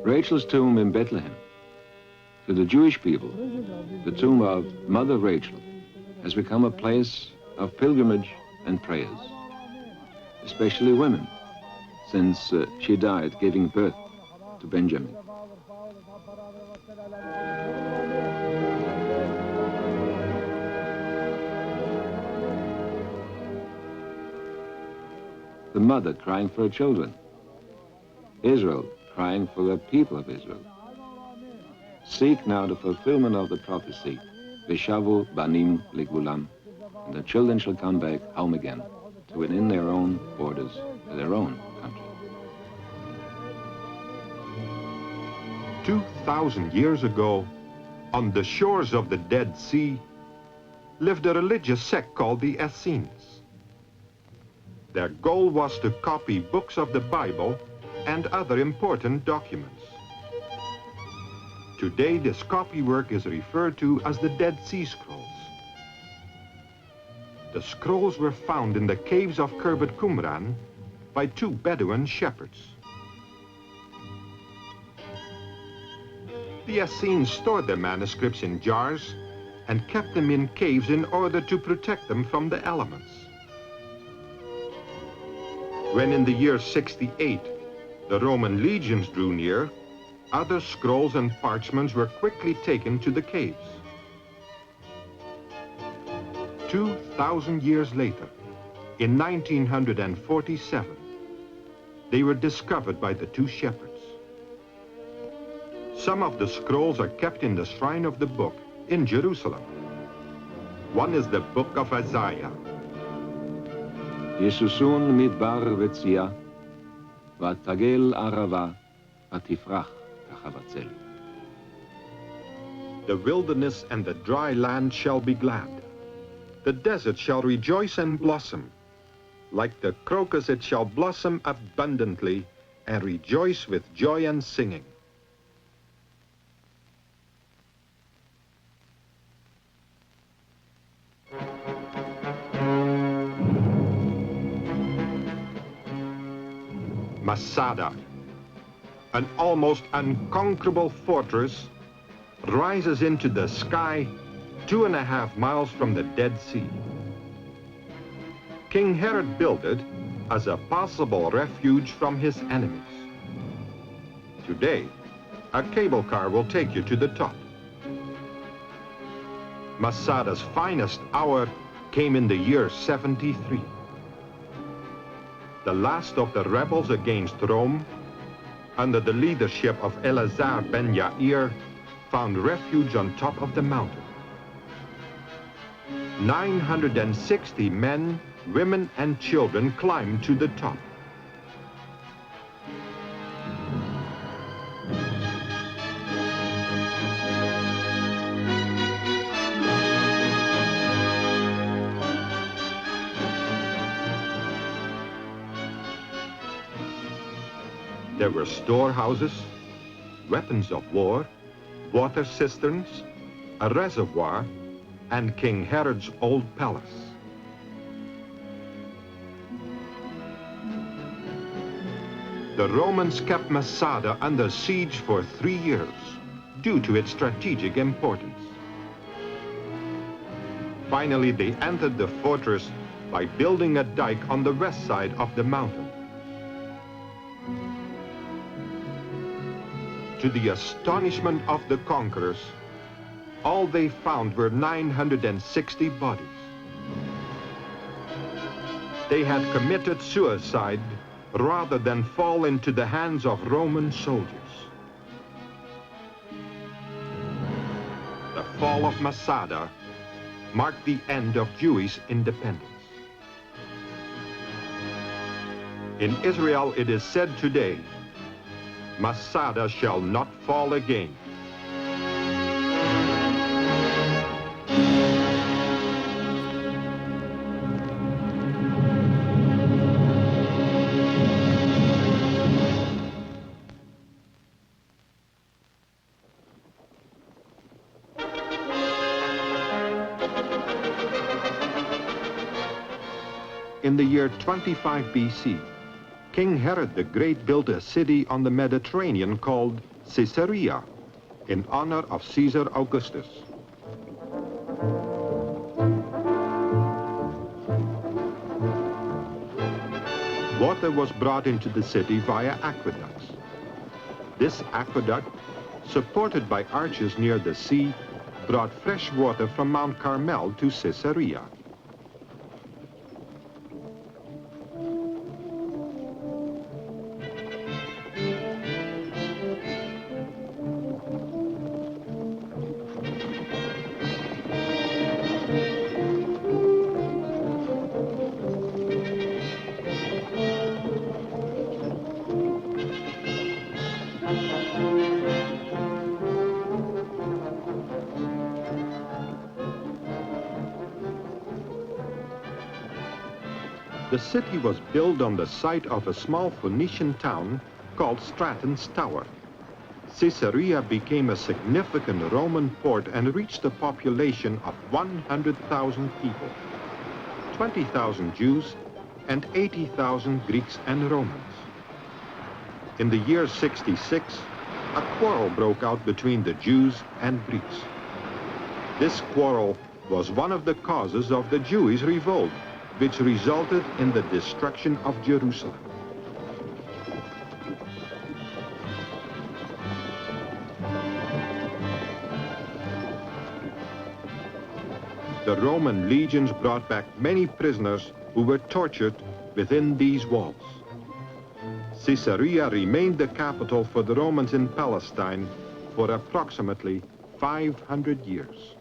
Rachel's tomb in Bethlehem. To the Jewish people, the tomb of Mother Rachel has become a place of pilgrimage and prayers, especially women, since she died giving birth to Benjamin. The mother crying for her children. Israel crying for the people of Israel. Seek now the fulfillment of the prophecy, Veshavu Banim Ligulam, and the children shall come back home again to within their own borders, to their own country. 2,000 years ago, on the shores of the Dead Sea, lived a religious sect called the Essenes. Their goal was to copy books of the Bible and other important documents. Today, this copywork is referred to as the Dead Sea Scrolls. The scrolls were found in the caves of Khirbet Qumran by two Bedouin shepherds. The Essenes stored their manuscripts in jars and kept them in caves in order to protect them from the elements. When in the year 68, the Roman legions drew near, other scrolls and parchments were quickly taken to the caves. 2,000 years later, in 1947, they were discovered by the two shepherds. Some of the scrolls are kept in the Shrine of the Book in Jerusalem. One is the Book of Isaiah. Yesusun midbar vetzia, vatagel arava, vatifrach kachavatzel. The wilderness and the dry land shall be glad. The desert shall rejoice and blossom. Like the crocus it shall blossom abundantly and rejoice with joy and singing. Masada, an almost unconquerable fortress, rises into the sky 2.5 miles from the Dead Sea. King Herod built it as a possible refuge from his enemies. Today, a cable car will take you to the top. Masada's finest hour came in the year 73. The last of the rebels against Rome, under the leadership of Eleazar ben Yair, found refuge on top of the mountain. 960 men, women, and children climbed to the top. There were storehouses, weapons of war, water cisterns, a reservoir, and King Herod's old palace. The Romans kept Masada under siege for 3 years due to its strategic importance. Finally, they entered the fortress by building a dike on the west side of the mountain. To the astonishment of the conquerors, all they found were 960 bodies. They had committed suicide rather than fall into the hands of Roman soldiers. The fall of Masada marked the end of Jewish independence. In Israel, it is said today, Masada shall not fall again. In the year 25 BC, King Herod the Great built a city on the Mediterranean called Caesarea in honor of Caesar Augustus. Water was brought into the city via aqueducts. This aqueduct, supported by arches near the sea, brought fresh water from Mount Carmel to Caesarea. The city was built on the site of a small Phoenician town called Stratton's Tower. Caesarea became a significant Roman port and reached a population of 100,000 people, 20,000 Jews and 80,000 Greeks and Romans. In the year 66, a quarrel broke out between the Jews and Greeks. This quarrel was one of the causes of the Jewish revolt, which resulted in the destruction of Jerusalem. The Roman legions brought back many prisoners who were tortured within these walls. Caesarea remained the capital for the Romans in Palestine for approximately 500 years.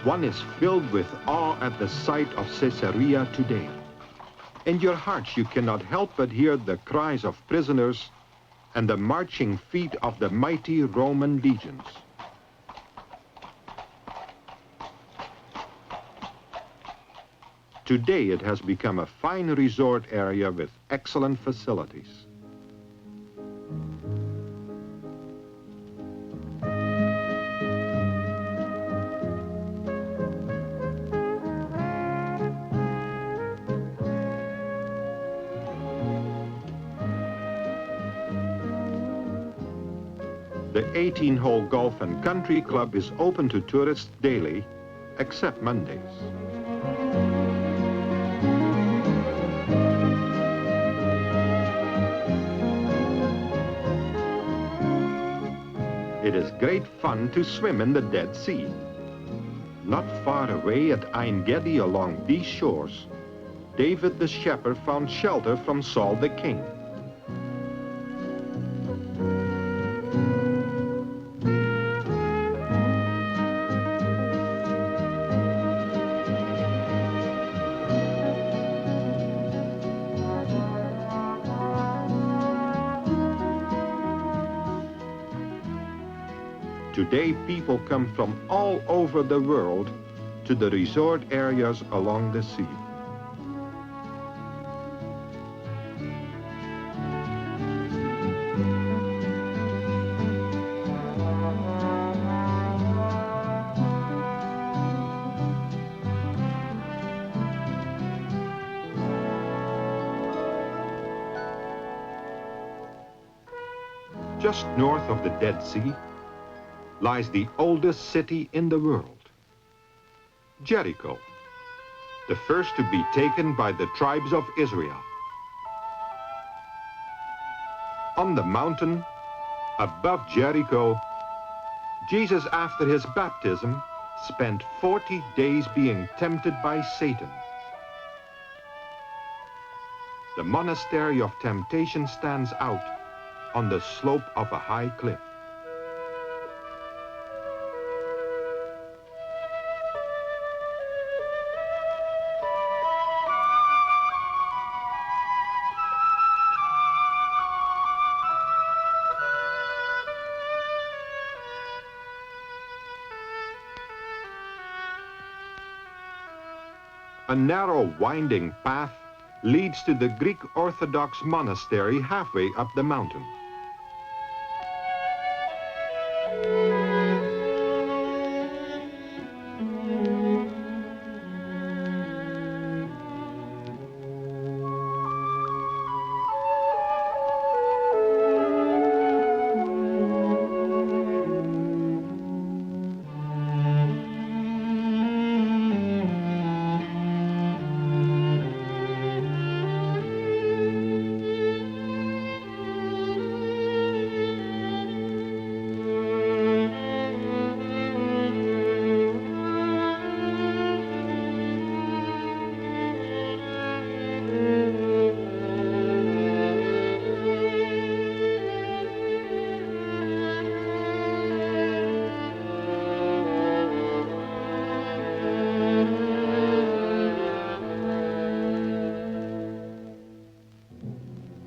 One is filled with awe at the sight of Caesarea today. In your hearts you cannot help but hear the cries of prisoners and the marching feet of the mighty Roman legions. Today it has become a fine resort area with excellent facilities. The 18-hole golf and country club is open to tourists daily, except Mondays. It is great fun to swim in the Dead Sea. Not far away at Ein Gedi along these shores, David the shepherd found shelter from Saul the king. Today, people come from all over the world to the resort areas along the sea. Just north of the Dead Sea lies the oldest city in the world, Jericho, the first to be taken by the tribes of Israel. On the mountain above Jericho, Jesus, after his baptism, spent 40 days being tempted by Satan. The monastery of temptation stands out on the slope of a high cliff. A narrow, winding path leads to the Greek Orthodox monastery halfway up the mountain.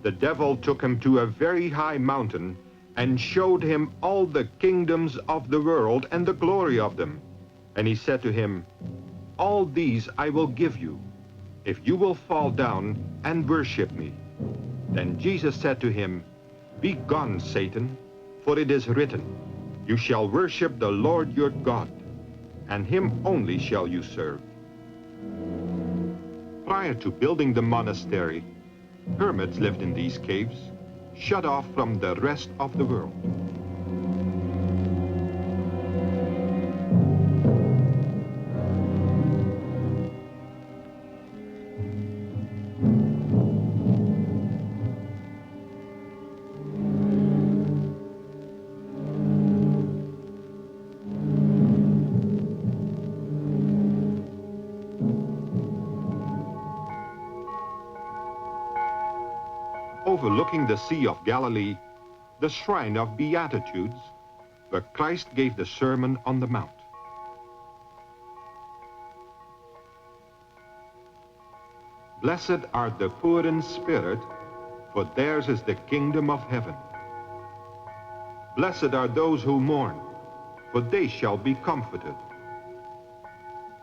The devil took him to a very high mountain and showed him all the kingdoms of the world and the glory of them. And he said to him, "All these I will give you, if you will fall down and worship me." Then Jesus said to him, "Be gone, Satan, for it is written, you shall worship the Lord your God, and him only shall you serve." Prior to building the monastery, hermits lived in these caves, shut off from the rest of the world. Overlooking the Sea of Galilee, the shrine of Beatitudes, where Christ gave the Sermon on the Mount. Blessed are the poor in spirit, for theirs is the kingdom of heaven. Blessed are those who mourn, for they shall be comforted.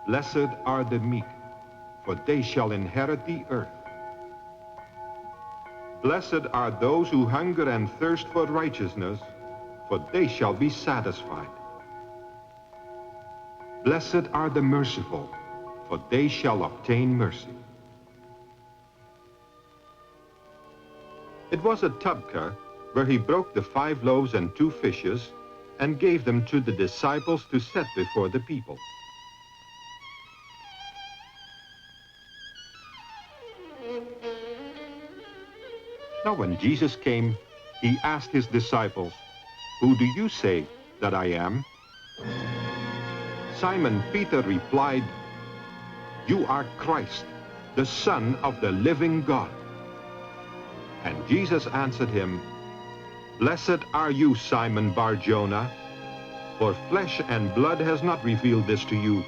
Blessed are the meek, for they shall inherit the earth. Blessed are those who hunger and thirst for righteousness, for they shall be satisfied. Blessed are the merciful, for they shall obtain mercy. It was at Tabqa where he broke the 5 loaves and 2 fishes and gave them to the disciples to set before the people. Now when Jesus came, he asked his disciples, "Who do you say that I am?" Simon Peter replied, "You are Christ, the Son of the living God." And Jesus answered him, "Blessed are you, Simon Bar-Jonah, for flesh and blood has not revealed this to you,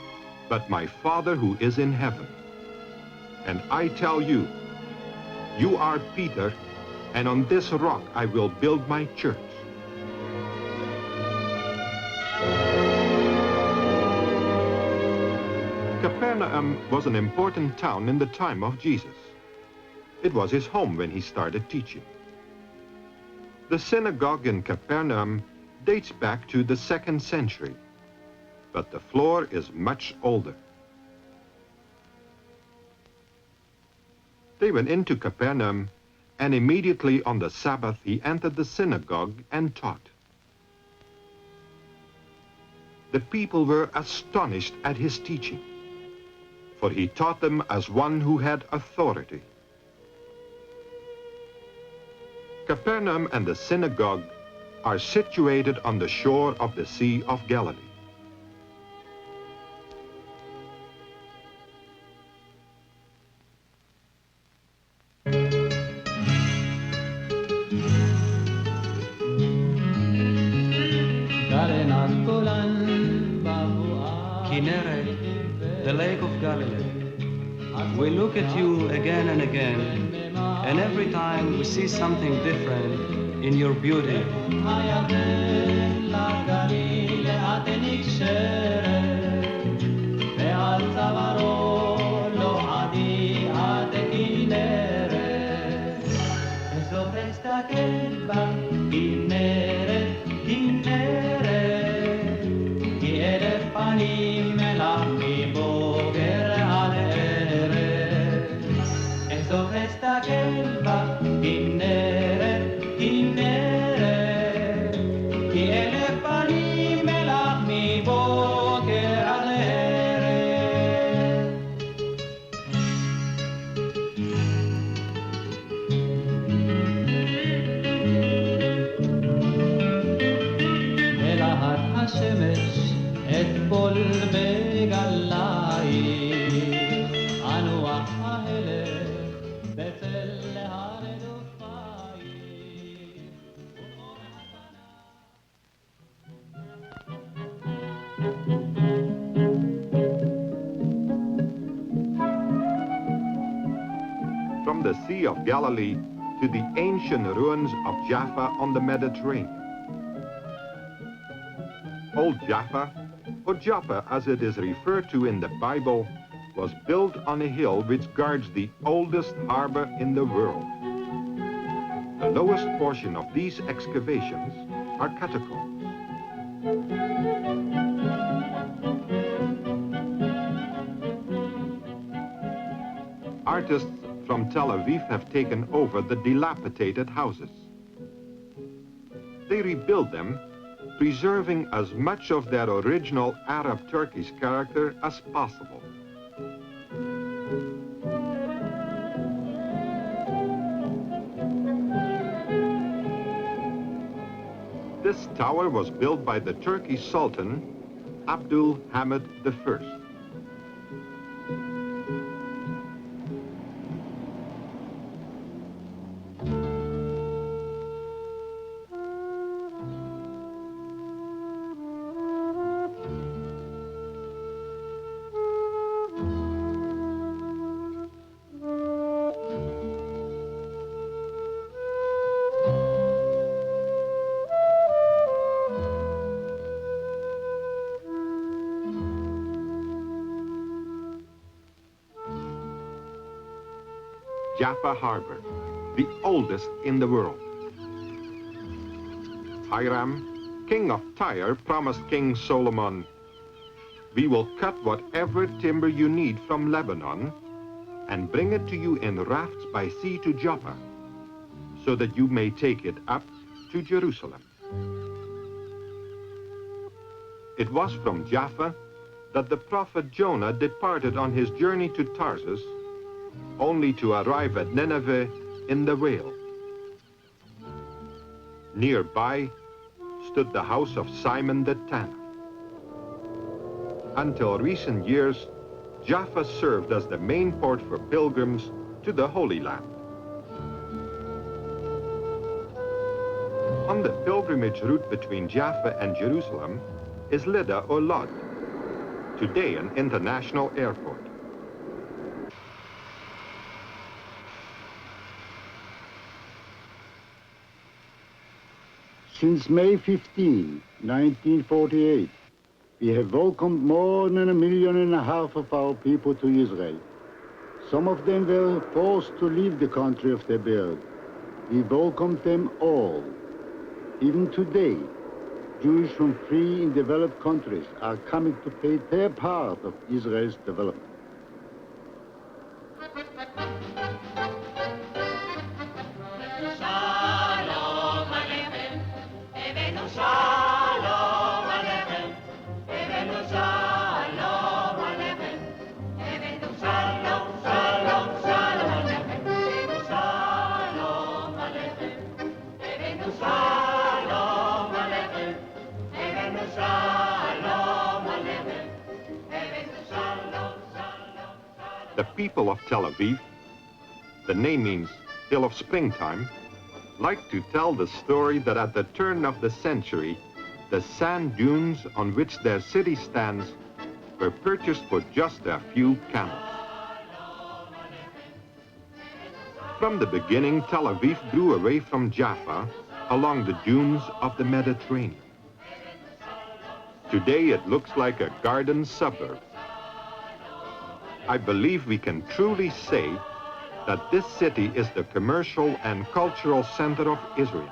but my Father who is in heaven. And I tell you, you are Peter, and on this rock I will build my church." Capernaum was an important town in the time of Jesus. It was his home when he started teaching. The synagogue in Capernaum dates back to the 2nd century, but the floor is much older. They went into Capernaum, and immediately on the Sabbath he entered the synagogue and taught. The people were astonished at his teaching, for he taught them as one who had authority. Capernaum and the synagogue are situated on the shore of the Sea of Galilee. Kinneret, the Lake of Galilee. We look at you again and again, and every time we see something different in your beauty. kelba kinneret, kinneret, ki elef panim elami boger al eret. Ezof esta kelba kinneret, kinneret, ki elef panim elami boger al eret. מלהט השמש אתפול בגלייך, אנוח ההלך בצל הרדופייך. From the Sea of Galilee to the ancient ruins of Jaffa on the Mediterranean. Old Jaffa, or Joppa as it is referred to in the Bible, was built on a hill which guards the oldest harbor in the world. The lowest portion of these excavations are catacombs. Artists from Tel Aviv have taken over the dilapidated houses. They rebuild them, preserving as much of their original Arab Turkish character as possible. This tower was built by the Turkish Sultan Abdul Hamid I. Jaffa Harbor, the oldest in the world. Hiram, king of Tyre, promised King Solomon, "We will cut whatever timber you need from Lebanon and bring it to you in rafts by sea to Joppa, so that you may take it up to Jerusalem." It was from Jaffa that the prophet Jonah departed on his journey to Tarsus, only to arrive at Nineveh in the whale. Nearby stood the house of Simon the Tanner. Until recent years, Jaffa served as the main port for pilgrims to the Holy Land. On the pilgrimage route between Jaffa and Jerusalem is Lydda or Lod, today an international airport. Since May 15, 1948, we have welcomed more than 1.5 million of our people to Israel. Some of them were forced to leave the country of their birth. We welcomed them all. Even today, Jews from free and developed countries are coming to play their part of Israel's development. The people of Tel Aviv, the name means Hill of Springtime, like to tell the story that at the turn of the century, the sand dunes on which their city stands were purchased for just a few camels. From the beginning, Tel Aviv grew away from Jaffa along the dunes of the Mediterranean. Today it looks like a garden suburb. I believe we can truly say that this city is the commercial and cultural center of Israel.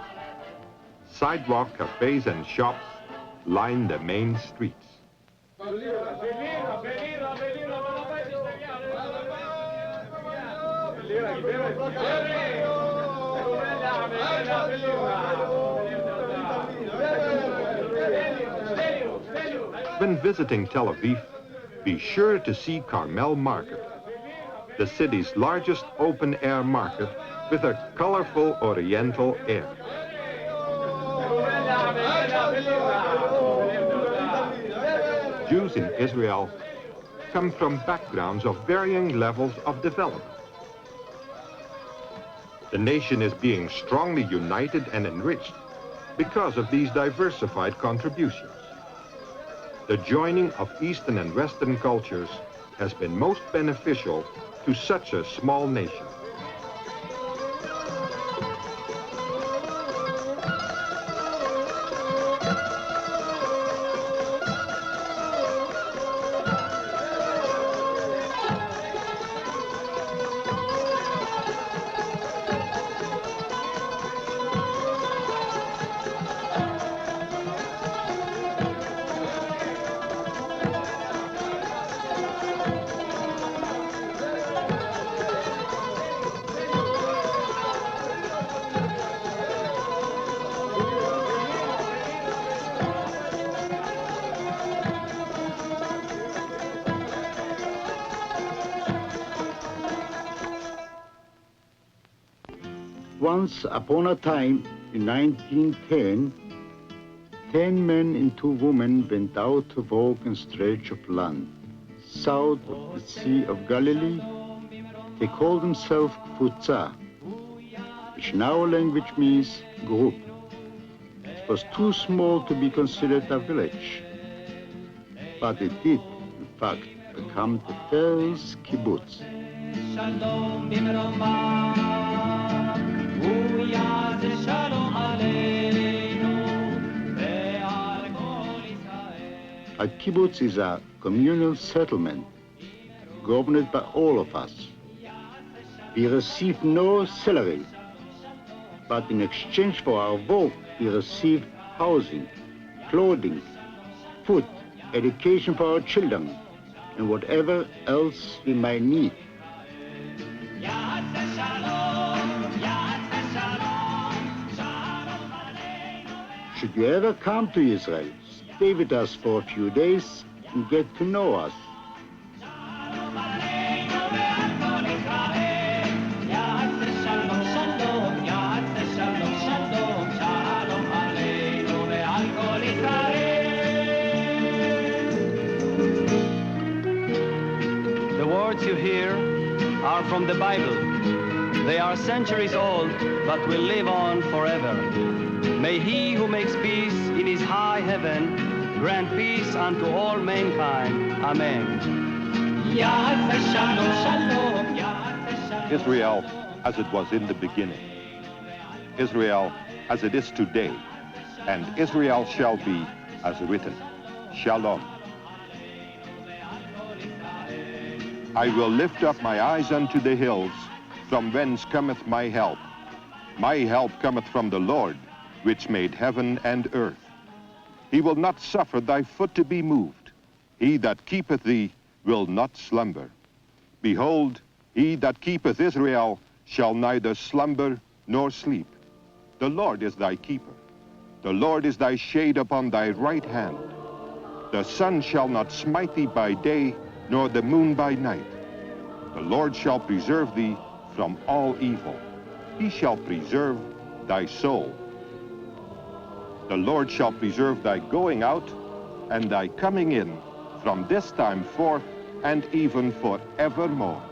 Sidewalk cafes and shops line the main streets. When visiting Tel Aviv, be sure to see Carmel Market, the city's largest open-air market with a colorful oriental air. Jews in Israel come from backgrounds of varying levels of development. The nation is being strongly united and enriched because of these diversified contributions. The joining of Eastern and Western cultures has been most beneficial to such a small nation. Once upon a time, in 1910, 10 men and 2 women went out to walk in stretch of land, south of the Sea of Galilee. They called themselves Kfutza, which in our language means group. It was too small to be considered a village, but it did, in fact, become the first kibbutz. A kibbutz is a communal settlement governed by all of us. We receive no salary, but in exchange for our work, we receive housing, clothing, food, education for our children, and whatever else we might need. Should you ever come to Israel, stay with us for a few days and get to know us. The words you hear are from the Bible. They are centuries old, but will live on forever. May he who makes peace in his high heaven grant peace unto all mankind. Amen. Israel as it was in the beginning, Israel as it is today, and Israel shall be as written. Shalom. I will lift up my eyes unto the hills, from whence cometh my help. My help cometh from the Lord, which made heaven and earth. He will not suffer thy foot to be moved. He that keepeth thee will not slumber. Behold, he that keepeth Israel shall neither slumber nor sleep. The Lord is thy keeper. The Lord is thy shade upon thy right hand. The sun shall not smite thee by day, nor the moon by night. The Lord shall preserve thee from all evil. He shall preserve thy soul. The Lord shall preserve thy going out and thy coming in from this time forth and even forevermore.